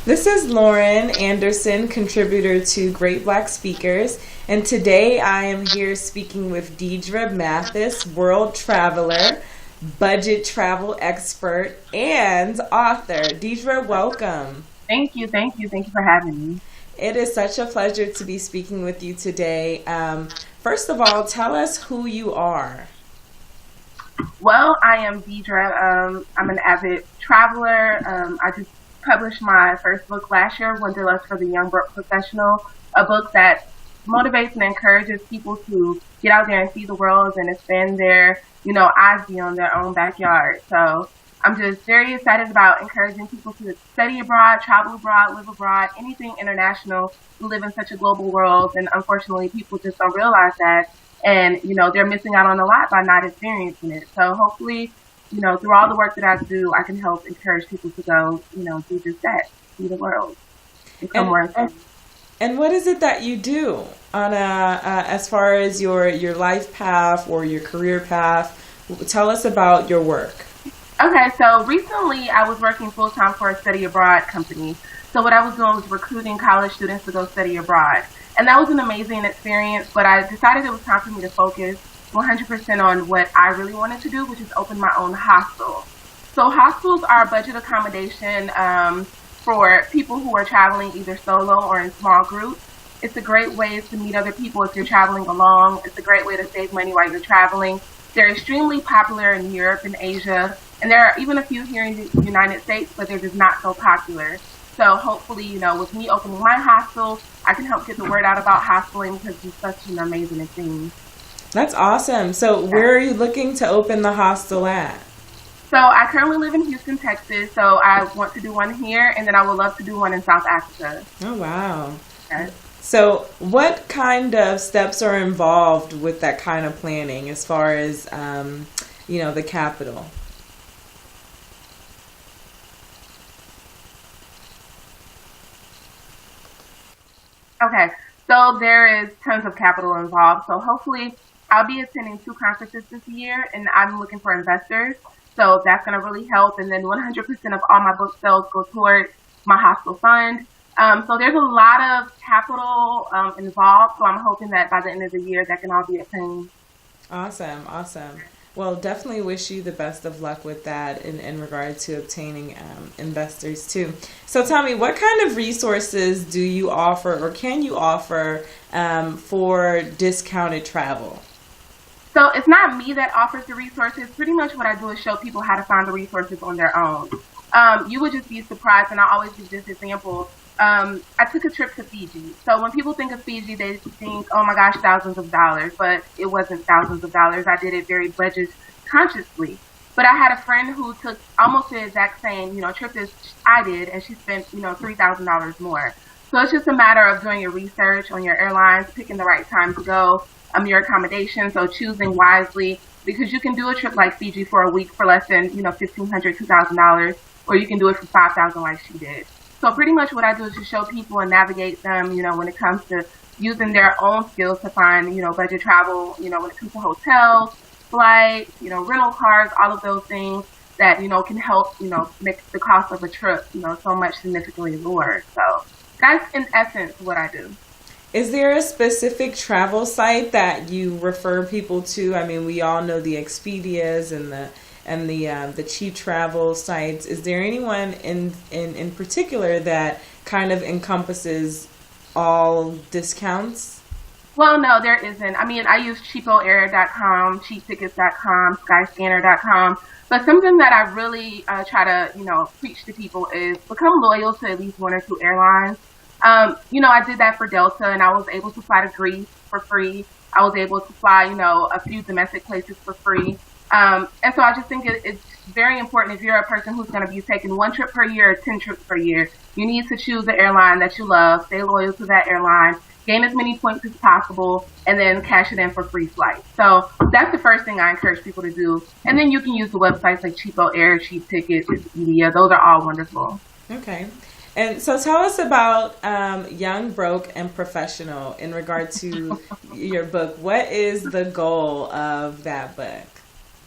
This is Lauren Anderson, contributor to Great Black Speakers, and today I am here speaking with Deidre Mathis, world traveler, budget travel expert, and author. Deidre, welcome. Thank you. Thank you for having me. It is such a pleasure to be speaking with you today. First of all, tell us who you are. Well, I am Deidre. I'm an avid traveler. I just published my first book last year, Wanderlust for the Young Broke Professional, a book that motivates and encourages people to get out there and see the world and expand their, eyes beyond their own backyard. So I'm just very excited about encouraging people to study abroad, travel abroad, live abroad, anything international. We live in such a global world, and unfortunately, people just don't realize that. And, they're missing out on a lot by not experiencing it. So hopefully, through all the work that I do, I can help encourage people to go, do just that, see the world, become more informed. And what is it that you do on as far as your life path or your career path? Tell us about your work. Okay, so recently I was working full-time for a study abroad company. So what I was doing was recruiting college students to go study abroad. And that was an amazing experience, but I decided it was time for me to focus 100% on what I really wanted to do, which is open my own hostel. So hostels are a budget accommodation for people who are traveling either solo or in small groups. It's a great way to meet other people if you're traveling along. It's a great way to save money while you're traveling. They're extremely popular in Europe and Asia, and there are even a few here in the United States, but they're just not so popular. So hopefully, with me opening my hostel, I can help get the word out about hosteling because it's such an amazing experience. That's awesome. So where are you looking to open the hostel at? So I currently live in Houston, Texas. So I want to do one here, and then I would love to do one in South Africa. Oh, wow. Okay. So what kind of steps are involved with that kind of planning as far as, the capital? Okay. So there is tons of capital involved. So hopefully I'll be attending 2 conferences this year, and I'm looking for investors. So that's going to really help. And then 100% of all my book sales go toward my hostel fund. So there's a lot of capital involved. So I'm hoping that by the end of the year, that can all be attained. Awesome. Well, definitely wish you the best of luck with that in regard to obtaining investors too. So tell me, what kind of resources do you offer or can you offer for discounted travel? So it's not me that offers the resources. Pretty much what I do is show people how to find the resources on their own. You would just be surprised, and I always use this example. I took a trip to Fiji. So when people think of Fiji, they think, oh my gosh, thousands of dollars. But it wasn't thousands of dollars. I did it very budget consciously. But I had a friend who took almost the exact same, trip as I did, and she spent, $3,000 more. So it's just a matter of doing your research on your airlines, picking the right time to go, your accommodation, so choosing wisely, because you can do a trip like Fiji for a week for less than, $1,500, $2,000, or you can do it for $5,000 like she did. So pretty much what I do is just show people and navigate them, when it comes to using their own skills to find, budget travel, when it comes to hotels, flights, rental cars, all of those things that, can help, make the cost of a trip, so much significantly lower. So that's in essence what I do. Is there a specific travel site that you refer people to? I mean, we all know the Expedias and the cheap travel sites. Is there anyone in particular that kind of encompasses all discounts? Well, no, there isn't. I mean, I use cheapoair.com, cheaptickets.com, skyscanner.com. But something that I really try to, preach to people is become loyal to at least 1 or 2 airlines. I did that for Delta, and I was able to fly to Greece for free. I was able to fly, a few domestic places for free. And so I just think it's very important if you're a person who's going to be taking 1 trip per year or 10 trips per year, you need to choose the airline that you love, stay loyal to that airline, gain as many points as possible, and then cash it in for free flights. So that's the first thing I encourage people to do. And then you can use the websites like Cheapo Air, Cheap Tickets, Expedia. Those are all wonderful. Okay. And so tell us about Young, Broke, and Professional in regard to your book. What is the goal of that book?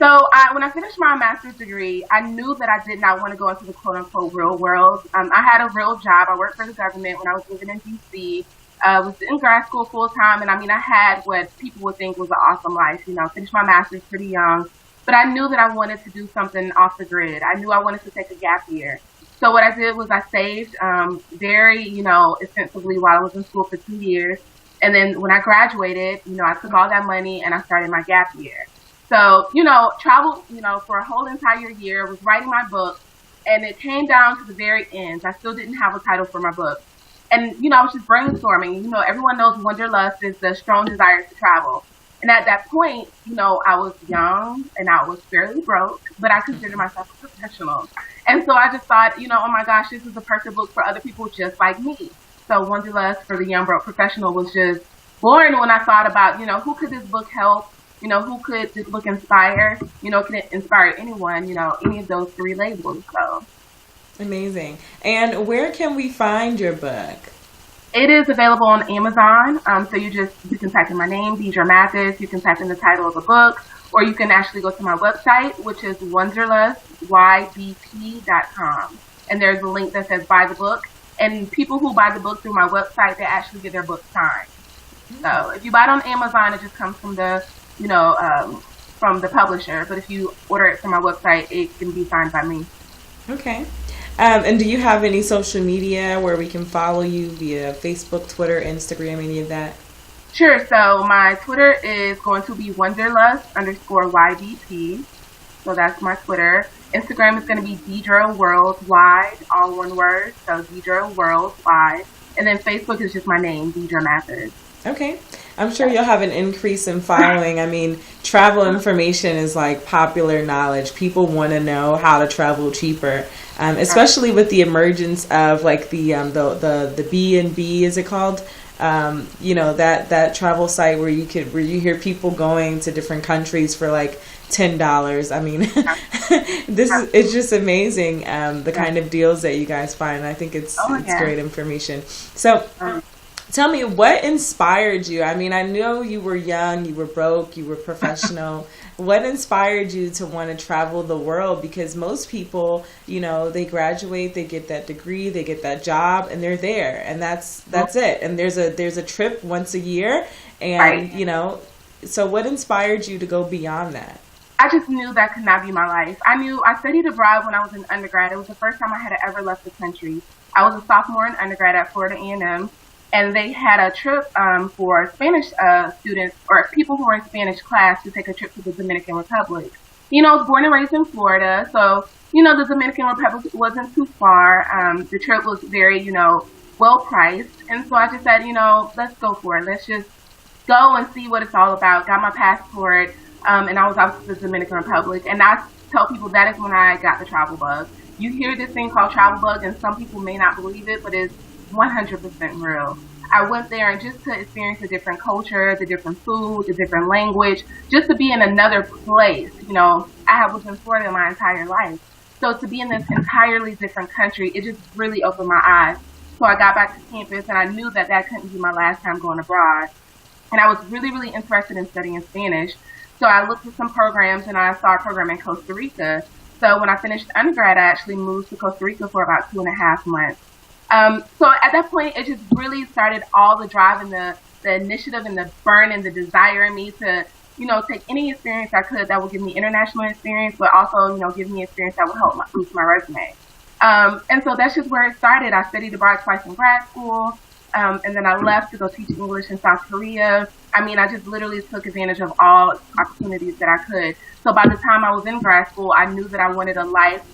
So when I finished my master's degree, I knew that I did not want to go into the quote unquote real world. I had a real job. I worked for the government when I was living in DC. Was in grad school full time, and I mean, I had what people would think was an awesome life. You know, finished my master's pretty young, but I knew that I wanted to do something off the grid. I knew I wanted to take a gap year. So what I did was I saved very, extensively while I was in school for 2 years. And then when I graduated, I took all that money and I started my gap year. So, traveled, for a whole entire year, was writing my book, and it came down to the very end. I still didn't have a title for my book. And, I was just brainstorming. Everyone knows wanderlust is the strong desire to travel. And at that point, I was young and I was fairly broke, but I considered myself a professional. And so I just thought, oh my gosh, this is a perfect book for other people just like me. So Wanderlust for the Young Broke Professional was just born when I thought about, who could this book help? Who could this book inspire? Can it inspire anyone? Any of those three labels. So amazing. And where can we find your book? It is available on Amazon. So you can type in my name, Deidre Mathis. You can type in the title of the book, or you can actually go to my website, which is wanderlustybp.com. And there's a link that says buy the book. And people who buy the book through my website, they actually get their book signed. So if you buy it on Amazon, it just comes from the, from the publisher. But if you order it from my website, it can be signed by me. Okay. And do you have any social media where we can follow you via Facebook, Twitter, Instagram, any of that? Sure. So my Twitter is going to be wanderlust_YBP. So that's my Twitter. Instagram is going to be Deidre Worldwide, all one word. So Deidre Worldwide. And then Facebook is just my name, Deidre Mathis. Okay. I'm sure you'll have an increase in following. I mean, travel information is like popular knowledge. People want to know how to travel cheaper, especially with the emergence of like the B&B, is it called? That travel site where you hear people going to different countries for like $10. I mean, it's just amazing the kind of deals that you guys find. I think it's great information. So. Tell me, what inspired you? I mean, I know you were young, you were broke, you were professional. What inspired you to want to travel the world? Because most people, they graduate, they get that degree, they get that job, and they're there, and that's it. And there's a trip once a year, and so what inspired you to go beyond that? I just knew that could not be my life. I studied abroad when I was in undergrad. It was the first time I had ever left the country. I was a sophomore in undergrad at Florida A&M. And they had a trip for Spanish students or people who were in Spanish class to take a trip to the Dominican Republic. I was born and raised in Florida, so, the Dominican Republic wasn't too far. The trip was very, well priced. And so I just said, let's go for it. Let's just go and see what it's all about. Got my passport, and I was off to the Dominican Republic. And I tell people that is when I got the travel bug. You hear this thing called travel bug, and some people may not believe it, but it's 100% real. I went there and just to experience a different culture, the different food, the different language, just to be in another place. I was in Florida my entire life. So to be in this entirely different country, it just really opened my eyes. So I got back to campus and I knew that couldn't be my last time going abroad. And I was really, really interested in studying Spanish. So I looked at some programs and I saw a program in Costa Rica. So when I finished undergrad, I actually moved to Costa Rica for about 2.5 months. So at that point, it just really started all the drive and the initiative and the burn and the desire in me to, take any experience I could that would give me international experience, but also, give me experience that would help boost my resume. And so that's just where it started. I studied abroad twice in grad school, and then I left to go teach English in South Korea. I just literally took advantage of all opportunities that I could. So by the time I was in grad school, I knew that I wanted a life,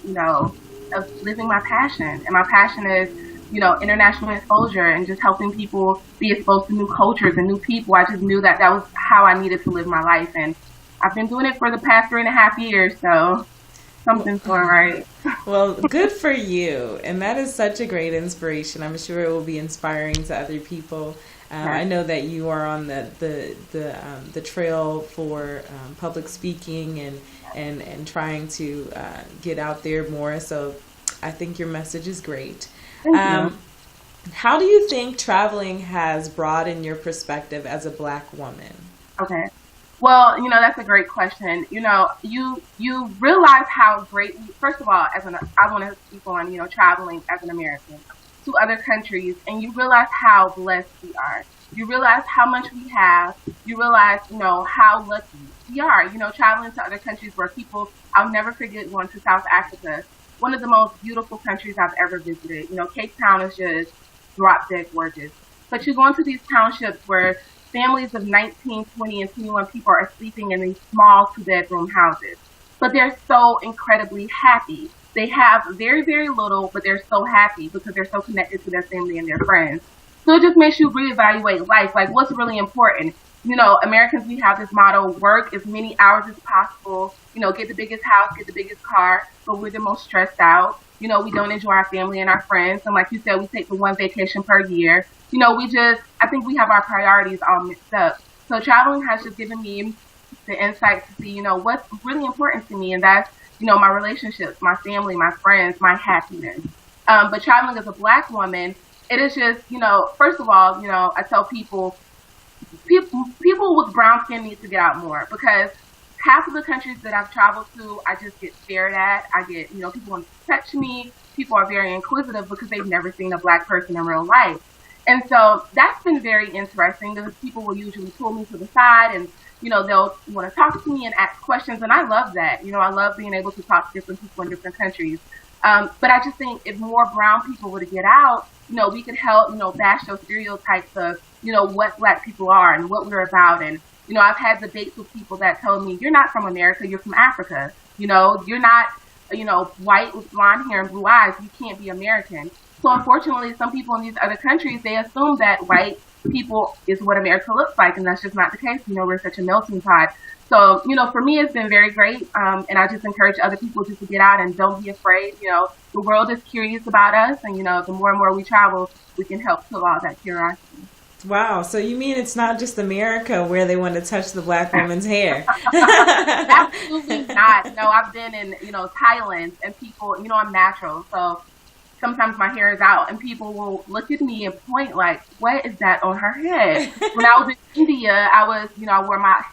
of living my passion. And my passion is, international exposure and just helping people be exposed to new cultures and new people. I just knew that was how I needed to live my life. And I've been doing it for the past 3.5 years. So something's going right. Well, good for you. And that is such a great inspiration. I'm sure it will be inspiring to other people. I know that you are on the trail for public speaking and trying to get out there more. So I think your message is great. How do you think traveling has broadened your perspective as a Black woman? Okay. Well, that's a great question. You realize how great first of all, I want to speak on, traveling as an American to other countries, and you realize how blessed we are. You realize how much we have. You realize, how lucky we are, traveling to other countries where I'll never forget going to South Africa, one of the most beautiful countries I've ever visited. Cape Town is just drop dead gorgeous. But you go into these townships where families of 19, 20, and 21 people are sleeping in these small 2-bedroom houses. But they're so incredibly happy. They have very, very little, but they're so happy because they're so connected to their family and their friends. So it just makes you reevaluate life, like what's really important. Americans, we have this motto, work as many hours as possible, get the biggest house, get the biggest car, but we're the most stressed out. We don't enjoy our family and our friends. And like you said, we take the one vacation per year. I think we have our priorities all mixed up. So traveling has just given me the insight to see, what's really important to me. And that's, my relationships, my family, my friends, my happiness. But traveling as a Black woman, it is just, first of all, I tell people with brown skin need to get out more, because half of the countries that I've traveled to, I just get stared at. I get, people want to touch me. People are very inquisitive because they've never seen a Black person in real life. And so that's been very interesting, because people will usually pull me to the side and, they'll want to talk to me and ask questions. And I love that. I love being able to talk to different people in different countries. But I just think if more brown people were to get out, we could help, bash those stereotypes of, what Black people are and what we're about. And, I've had debates with people that told me, you're not from America, you're from Africa. You're not, white with blonde hair and blue eyes. You can't be American. So unfortunately, some people in these other countries, they assume that white people is what America looks like. And that's just not the case. We're such a melting pot. So, for me, it's been very great. And I just encourage other people just to get out and don't be afraid. The world is curious about us. And, the more and more we travel, we can help fill out that curiosity. Wow. So you mean it's not just America where they want to touch the Black woman's hair? Absolutely not. No, I've been in, Thailand, and people, I'm natural. So sometimes my hair is out and people will look at me and point like, what is that on her head? When I was in India, I wore my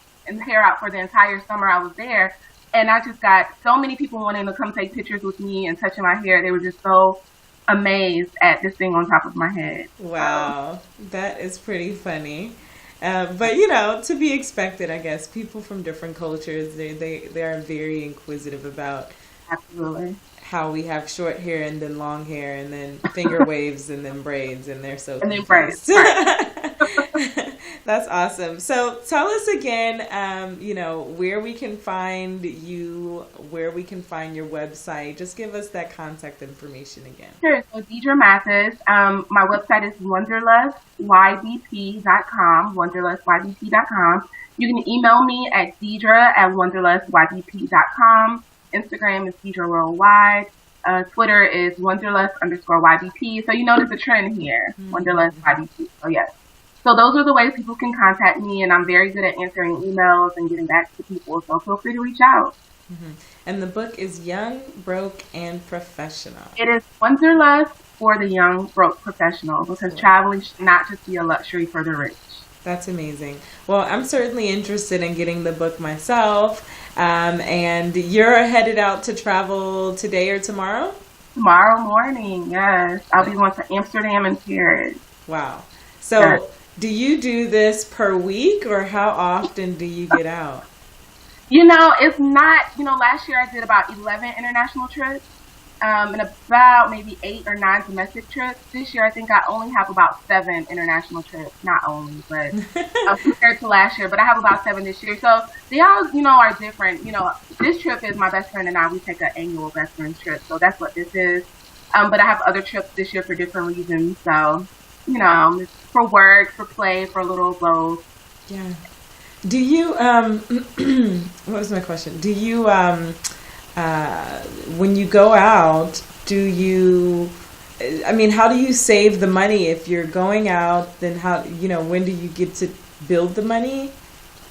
hair out for the entire summer I was there. And I just got so many people wanting to come take pictures with me and touching my hair. They were just so amazed at this thing on top of my head. Wow. That is pretty funny. But, to be expected, I guess. People from different cultures, they are very inquisitive about absolutely how we have short hair and then long hair and then finger waves and then braids, and they're so confused. And then braids. Right. That's awesome. So tell us again, where we can find you, where we can find your website. Just give us that contact information again. Sure. So Deidre Mathis. My website is wanderlustybp.com, wanderlustybp.com. You can email me at Deidre@wanderlustybp.com. Instagram is Deidre Worldwide. Twitter is Wanderlust_YBP. So you notice a trend here, Wanderlust YBP. So yes. So those are the ways people can contact me, and I'm very good at answering emails and getting back to people. So feel free to reach out. Mm-hmm. And the book is Young, Broke, and Professional. It is Wanderlust for the young, broke professional, because traveling should not just be a luxury for the rich. That's amazing. Well, I'm certainly interested in getting the book myself. And you're headed out to travel today or tomorrow? Tomorrow morning, yes. I'll be going to Amsterdam and Paris. Wow. So do you do this per week, or how often do you get out? It's not, last year I did about 11 international trips. And about maybe 8 or 9 domestic trips. This year, I think I only have about 7 international trips. Not only, but compared to last year. But I have about 7 this year. So they all, are different. This trip is my best friend and I. We take an annual best friend trip. So that's what this is. But I have other trips this year for different reasons. So, for work, for play, for a little of both. Yeah. Do you, what was my question? Do you, when you go out, how do you save the money? If you're going out, then when do you get to build the money?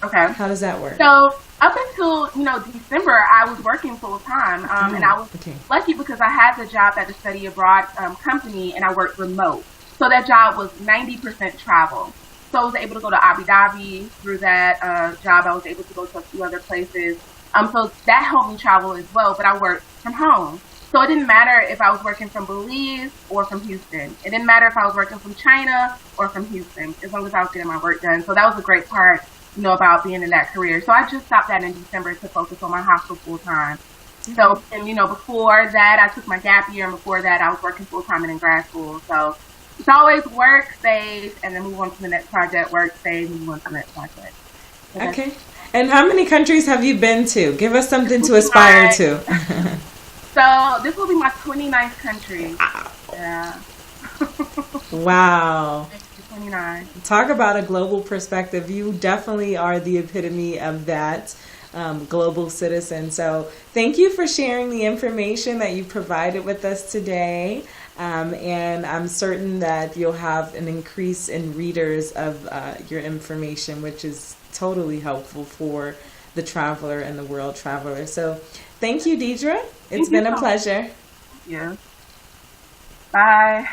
Okay. How does that work? So up until, December, I was working full time. And I was lucky because I had the job at the study abroad company, and I worked remote. So that job was 90% travel. So I was able to go to Abu Dhabi through that job. I was able to go to a few other places. So that helped me travel as well, but I worked from home. So it didn't matter if I was working from Belize or from Houston. It didn't matter if I was working from China or from Houston, as long as I was getting my work done. So that was a great part, about being in that career. So I just stopped that in December to focus on my hostel full time. So, and before that, I took my gap year, and before that, I was working full time and in grad school. So it's always work, stage, and then move on to the next project, work, stage, move on to the next project. Okay. And how many countries have you been to? Give us something to aspire to. So this will be my 29th country. Wow. Yeah. Wow. 29. Talk about a global perspective. You definitely are the epitome of that. Global citizen. So thank you for sharing the information that you provided with us today. And I'm certain that you'll have an increase in readers of your information, which is totally helpful for the traveler and the world traveler. So thank you, Deidre. It's been a pleasure. Yeah. Bye.